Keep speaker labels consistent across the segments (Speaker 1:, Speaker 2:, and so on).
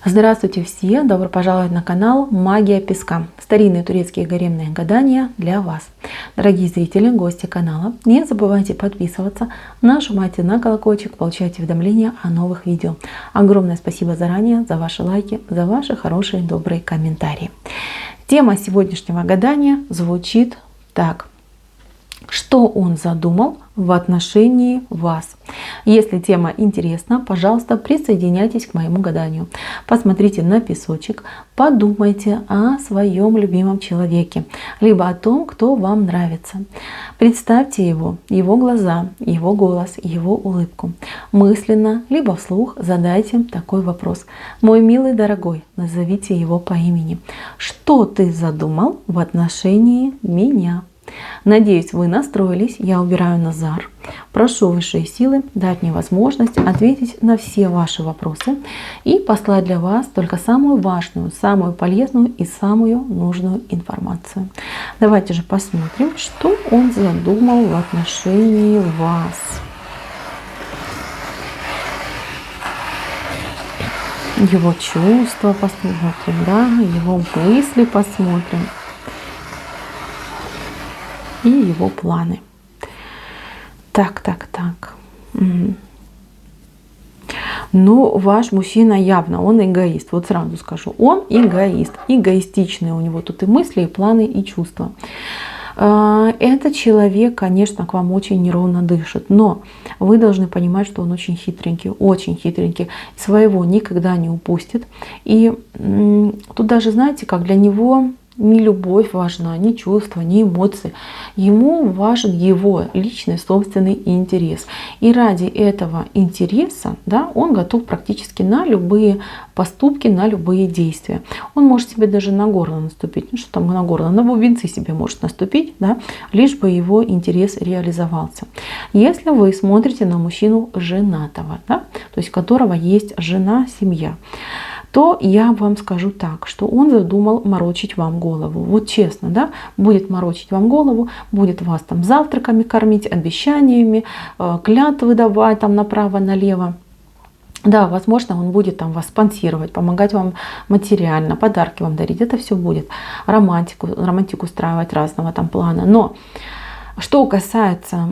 Speaker 1: Здравствуйте все! Добро пожаловать на канал Магия Песка. Старинные турецкие гаремные гадания для вас. Дорогие зрители, гости канала, не забывайте подписываться, нажимайте на колокольчик, получайте уведомления о новых видео. Огромное спасибо заранее за ваши лайки, за ваши хорошие добрые комментарии. Тема сегодняшнего гадания звучит так. Что он задумал в отношении вас? Если тема интересна, пожалуйста, присоединяйтесь к моему гаданию. Посмотрите на песочек, подумайте о своем любимом человеке, либо о том, кто вам нравится. Представьте его глаза, его голос, его улыбку. Мысленно, либо вслух задайте такой вопрос. Мой милый дорогой, назовите его по имени. Что ты задумал в отношении меня? Надеюсь, вы настроились. Я убираю Назар. Прошу высшие силы дать мне возможность ответить на все ваши вопросы и послать для вас только самую важную, самую полезную и самую нужную информацию. Давайте же посмотрим, что он задумал в отношении вас. Его чувства посмотрим, да, его мысли посмотрим. И его планы. Так. Ну, ваш мужчина явно, он эгоист. Вот сразу скажу, он эгоист. Эгоистичные у него тут и мысли, и планы, и чувства. Этот человек, конечно, к вам очень неровно дышит. Но вы должны понимать, что он очень хитренький. Очень хитренький. Своего никогда не упустит. И тут даже, знаете, как для него... Не любовь важна, не чувства, не эмоции. Ему важен его личный собственный интерес. И ради этого интереса, да, он готов практически на любые поступки, на любые действия. Он может себе даже на горло наступить. Ну что там на горло? На бубенцы себе может наступить, да, лишь бы его интерес реализовался. Если вы смотрите на мужчину женатого, да, то есть у которого есть жена, семья, то я вам скажу так, что он задумал морочить вам голову. Вот честно, да, будет морочить вам голову, будет вас там завтраками кормить, обещаниями, клятвы давать там направо-налево. Да, возможно, он будет там вас спонсировать, помогать вам материально, подарки вам дарить. Это все будет. Романтику устраивать разного там плана. Но что касается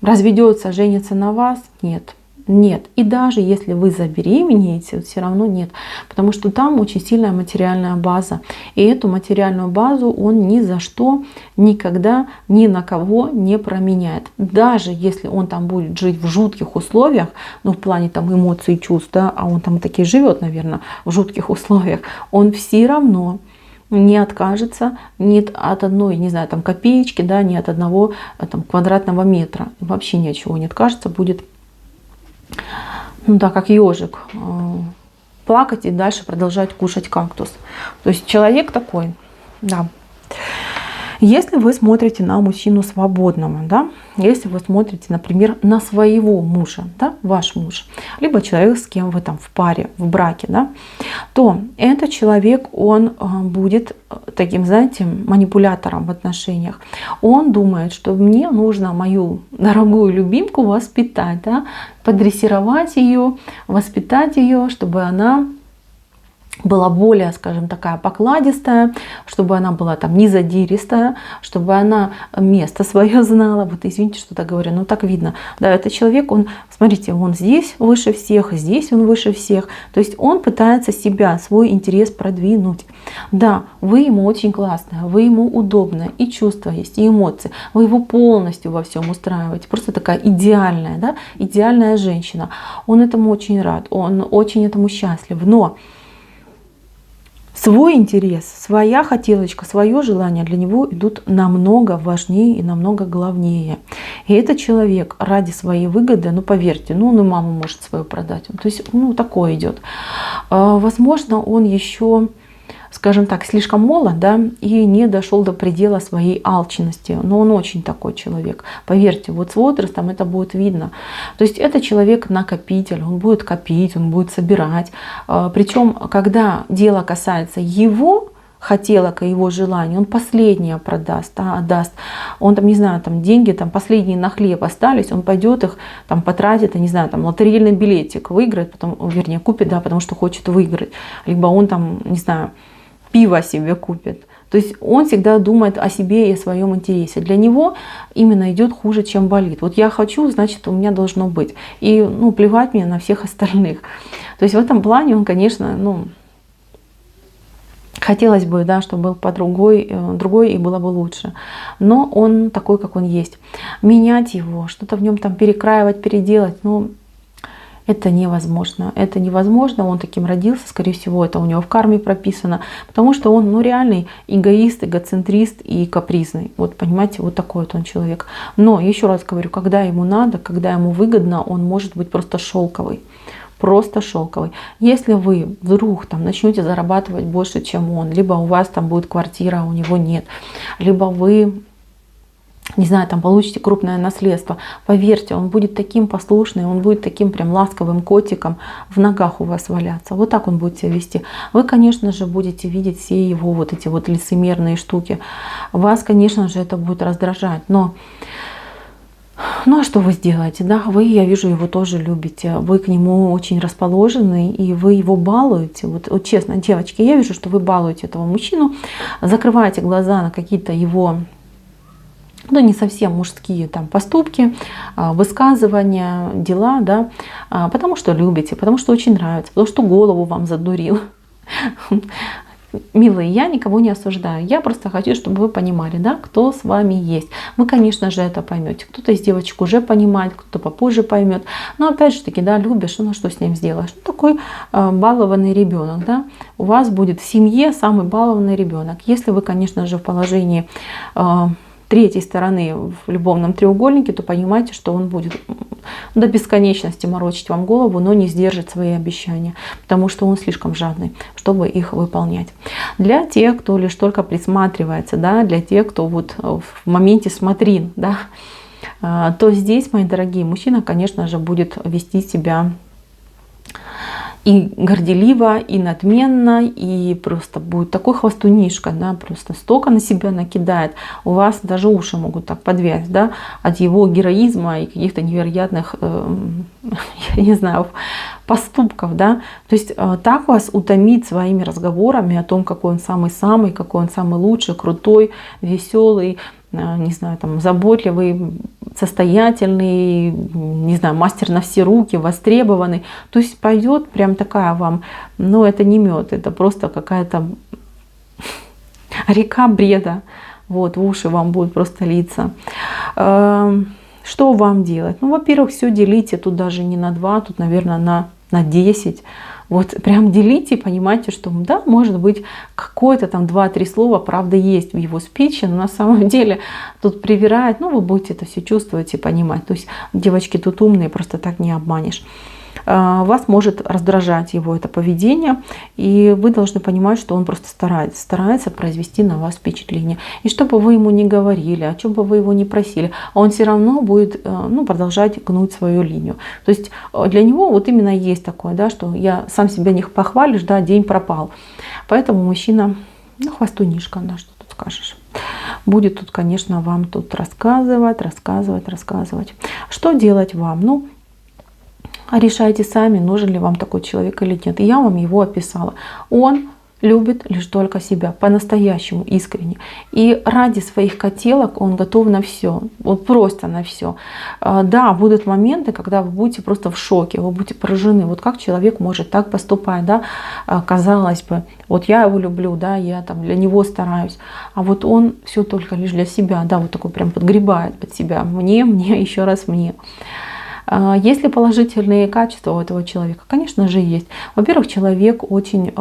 Speaker 1: разведется, женится на вас, нет. Нет. И даже если вы забеременеете, все равно нет. Потому что там очень сильная материальная база. И эту материальную базу он ни за что, никогда, ни на кого не променяет. Даже если он там будет жить в жутких условиях, ну в плане там эмоций и чувств, да, а он там таки живет, наверное, в жутких условиях, он все равно не откажется ни от одной, не знаю, там копеечки, да, ни от одного там квадратного метра. Вообще ни от чего не откажется, будет, ну да, как ежик, плакать и дальше продолжать кушать кактус. То есть человек такой, да. Если вы смотрите на мужчину свободного, да, если вы смотрите, например, на своего мужа, да, ваш муж, либо человек, с кем вы там в паре, в браке, да, то этот человек, он будет таким, знаете, манипулятором в отношениях. Он думает, что мне нужно мою дорогую любимку воспитать, да, подрессировать ее, воспитать ее, чтобы она была более, скажем, такая покладистая, чтобы она была там не задиристая, чтобы она место свое знала. Вот извините, что так говорю, но так видно. Да, этот человек, он, смотрите, он здесь выше всех, здесь он выше всех. То есть он пытается себя, свой интерес продвинуть. Да, вы ему очень классная, вы ему удобная, и чувства есть, и эмоции. Вы его полностью во всем устраиваете. Просто такая идеальная, да, идеальная женщина. Он этому очень рад, он очень этому счастлив. Но свой интерес, своя хотелочка, свое желание для него идут намного важнее и намного главнее. И этот человек ради своей выгоды, ну поверьте, ну он и маму может свою продать. То есть, ну такое идет. Возможно, он еще, скажем так, слишком молод, да, и не дошел до предела своей алчности. Но он очень такой человек. Поверьте, вот с возрастом это будет видно. То есть это человек-накопитель, он будет копить, он будет собирать. Причем, когда дело касается его хотелок и его желаний, он последнее продаст, отдаст. Он там, не знаю, там деньги, там последние на хлеб остались, он пойдет их там потратит, я не знаю, там лотерейный билетик выиграет, потом, вернее, купит, да, потому что хочет выиграть. Либо он там, не знаю, пиво себе купит. То есть он всегда думает о себе и о своем интересе. Для него именно идет хуже, чем болит. Вот я хочу, значит, у меня должно быть. И ну, плевать мне на всех остальных. То есть в этом плане он, конечно, ну, хотелось бы, да, чтобы был другой и было бы лучше. Но он такой, как он есть. Менять его, что-то в нем там перекраивать, переделать, ну, это невозможно. Это невозможно. Он таким родился, скорее всего, это у него в карме прописано. Потому что он, ну, реальный эгоист, эгоцентрист и капризный. Вот, понимаете, вот такой вот он человек. Но, еще раз говорю, когда ему надо, когда ему выгодно, он может быть просто шелковый. Просто шелковый. Если вы вдруг там начнете зарабатывать больше, чем он, либо у вас там будет квартира, а у него нет, либо вы, не знаю, там получите крупное наследство, поверьте, он будет таким послушным, он будет таким прям ласковым котиком в ногах у вас валяться. Вот так он будет себя вести. Вы, конечно же, будете видеть все его вот эти вот лицемерные штуки. Вас, конечно же, это будет раздражать. Но ну а что вы сделаете? Да, вы, я вижу, его тоже любите. Вы к нему очень расположены, и вы его балуете. Вот честно, девочки, я вижу, что вы балуете этого мужчину, закрываете глаза на какие-то его, ну, не совсем мужские там поступки, высказывания, дела, да, потому что любите, потому что очень нравится, потому что голову вам задурил. Милые, я никого не осуждаю. Я просто хочу, чтобы вы понимали, да, кто с вами есть. Вы, конечно же, это поймете. Кто-то из девочек уже понимает, кто-то попозже поймет. Но опять же таки, да, любишь, ну что с ним сделаешь? Ну, такой балованный ребенок, да. У вас будет в семье самый балованный ребенок. Если вы, конечно же, в положении третьей стороны в любовном треугольнике, то понимаете, что он будет до бесконечности морочить вам голову, но не сдержит свои обещания, потому что он слишком жадный, чтобы их выполнять. Для тех, кто лишь только присматривается, да, для тех, кто вот в моменте смотрин, да, то здесь, мои дорогие, мужчина, конечно же, будет вести себя и горделиво, и надменно, и просто будет такой хвостунишка, да, просто столько на себя накидает. У вас даже уши могут так подвять, да, от его героизма и каких-то невероятных, я не знаю, поступков, да. То есть так вас утомит своими разговорами о том, какой он самый-самый, какой он самый лучший, крутой, веселый, не знаю, там, заботливый, состоятельный, не знаю, мастер на все руки, востребованный. То есть пойдет прям такая вам, ну это не мед, это просто какая-то река бреда. Вот, в уши вам будет просто литься. Что вам делать? Ну, во-первых, все делите, тут даже не на 2, тут, наверное, на 10. Вот прям делите, понимаете, что да, может быть, какое-то там 2-3 слова, правда, есть в его спиче, но на самом деле тут привирает, ну, вы будете это все чувствовать и понимать. То есть девочки тут умные, просто так не обманешь. Вас может раздражать его это поведение, и вы должны понимать, что он просто старается произвести на вас впечатление. И что бы вы ему ни говорили, о чем бы вы его ни просили, он все равно будет, ну, продолжать гнуть свою линию. То есть для него вот именно есть такое, да, что я сам себя не похвалишь, да, день пропал. Поэтому мужчина, ну, хвостунишка, да, что тут скажешь. Будет тут, конечно, вам тут рассказывать. Что делать вам? Ну, решайте сами, нужен ли вам такой человек или нет. И я вам его описала. Он любит лишь только себя, по-настоящему, искренне. И ради своих хотелок он готов на все. Вот просто на все. Да, будут моменты, когда вы будете просто в шоке, вы будете поражены. Вот как человек может так поступать, да? Казалось бы, вот я его люблю, да, я там для него стараюсь. А вот он все только лишь для себя, да, вот такой прям подгребает под себя. Мне, еще раз мне. Есть ли положительные качества у этого человека? Конечно же, есть. Во-первых, человек очень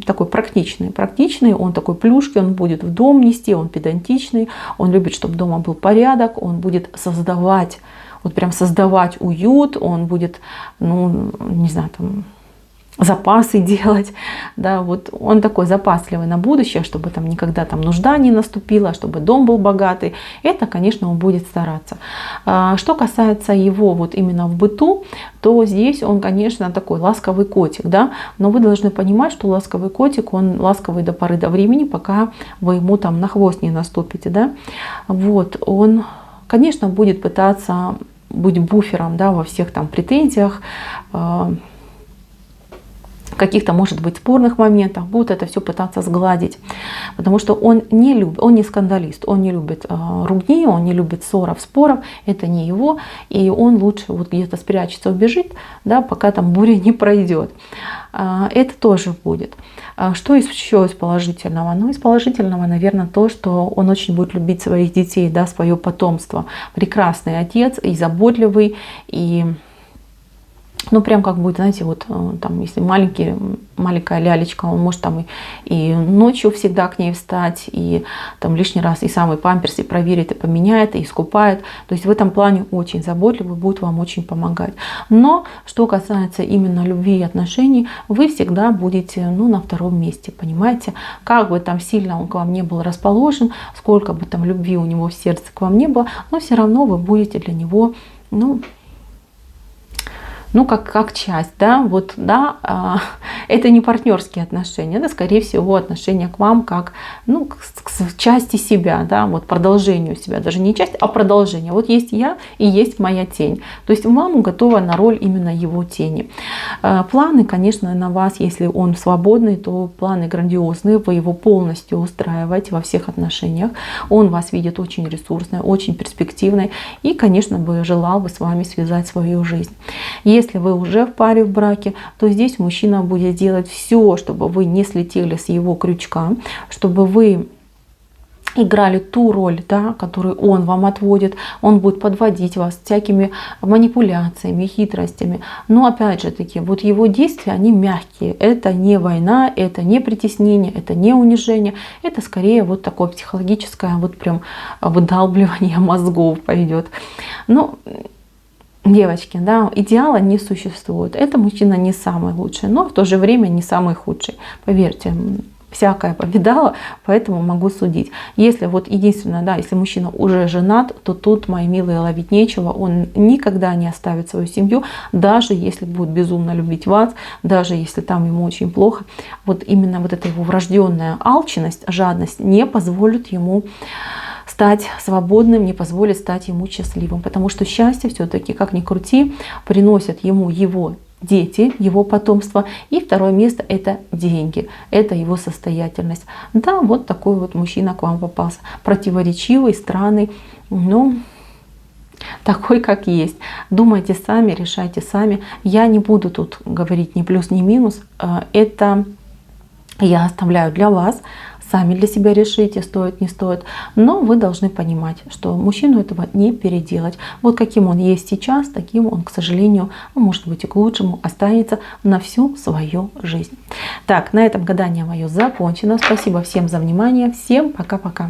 Speaker 1: такой практичный, он такой плюшки, он будет в дом нести, он педантичный, он любит, чтобы дома был порядок, он будет создавать, вот прям создавать уют, он будет, ну, не знаю, там, запасы делать, да, вот он такой запасливый на будущее, чтобы там никогда там нужда не наступила, чтобы дом был богатый, это, конечно, он будет стараться. Что касается его вот именно в быту, то здесь он, конечно, такой ласковый котик, да, но вы должны понимать, что ласковый котик, он ласковый до поры до времени, пока вы ему там на хвост не наступите, да, вот, он, конечно, будет пытаться быть буфером, да, во всех там претензиях, каких-то, может быть, спорных моментах, будет это все пытаться сгладить, потому что он не любит, он не скандалист, он не любит ругни, он не любит ссоров, споров, это не его, и он лучше вот где-то спрячется, убежит, да, пока там буря не пройдет. Это тоже будет. Что еще из положительного? Ну, из положительного, наверное, то, что он очень будет любить своих детей, да, свое потомство. Прекрасный отец, и заботливый, и ну, прям как будет, знаете, вот там, если маленькая лялечка, он может там и ночью всегда к ней встать, и там лишний раз и самый памперс и проверит, и поменяет, и искупает. То есть в этом плане очень заботливый, будет вам очень помогать. Но что касается именно любви и отношений, вы всегда будете, ну, на втором месте, понимаете? Как бы там сильно он к вам не был расположен, сколько бы там любви у него в сердце к вам не было, но все равно вы будете для него, ну, как часть, да, вот, да, это не партнерские отношения, это, скорее всего, отношения к вам как, ну, к части себя, да, вот продолжению себя, даже не часть, а продолжение. Вот есть я и есть моя тень, то есть вам готова на роль именно его тени. Планы, конечно, на вас, если он свободный, то планы грандиозные, вы его полностью устраиваете во всех отношениях, он вас видит очень ресурсной, очень перспективной и, конечно, бы желал бы с вами связать свою жизнь. Если вы уже в паре, в браке, то здесь мужчина будет делать все, чтобы вы не слетели с его крючка, чтобы вы играли ту роль, да, которую он вам отводит. Он будет подводить вас всякими манипуляциями, хитростями. Но опять же таки, вот его действия, они мягкие. Это не война, это не притеснение, это не унижение. Это скорее вот такое психологическое вот прям выдалбливание мозгов пойдет. Но девочки, да, идеала не существует. Это мужчина не самый лучший, но в то же время не самый худший. Поверьте, всякое повидала, поэтому могу судить. Если вот единственное, да, если мужчина уже женат, то тут, мои милые, ловить нечего. Он никогда не оставит свою семью, даже если будет безумно любить вас, даже если там ему очень плохо. Вот именно вот эта его врожденная алчность, жадность не позволит ему стать свободным, не позволит стать ему счастливым. Потому что счастье все-таки, как ни крути, приносят ему его дети, его потомство. И второе место — это деньги, это его состоятельность. Да, вот такой вот мужчина к вам попался. Противоречивый, странный, но такой, как есть. Думайте сами, решайте сами. Я не буду тут говорить ни плюс, ни минус. Это я оставляю для вас. Сами для себя решите, стоит, не стоит. Но вы должны понимать, что мужчину этого не переделать. Вот каким он есть сейчас, таким он, к сожалению, может быть и к лучшему, останется на всю свою жизнь. Так, на этом гадание мое закончено. Спасибо всем за внимание. Всем пока-пока.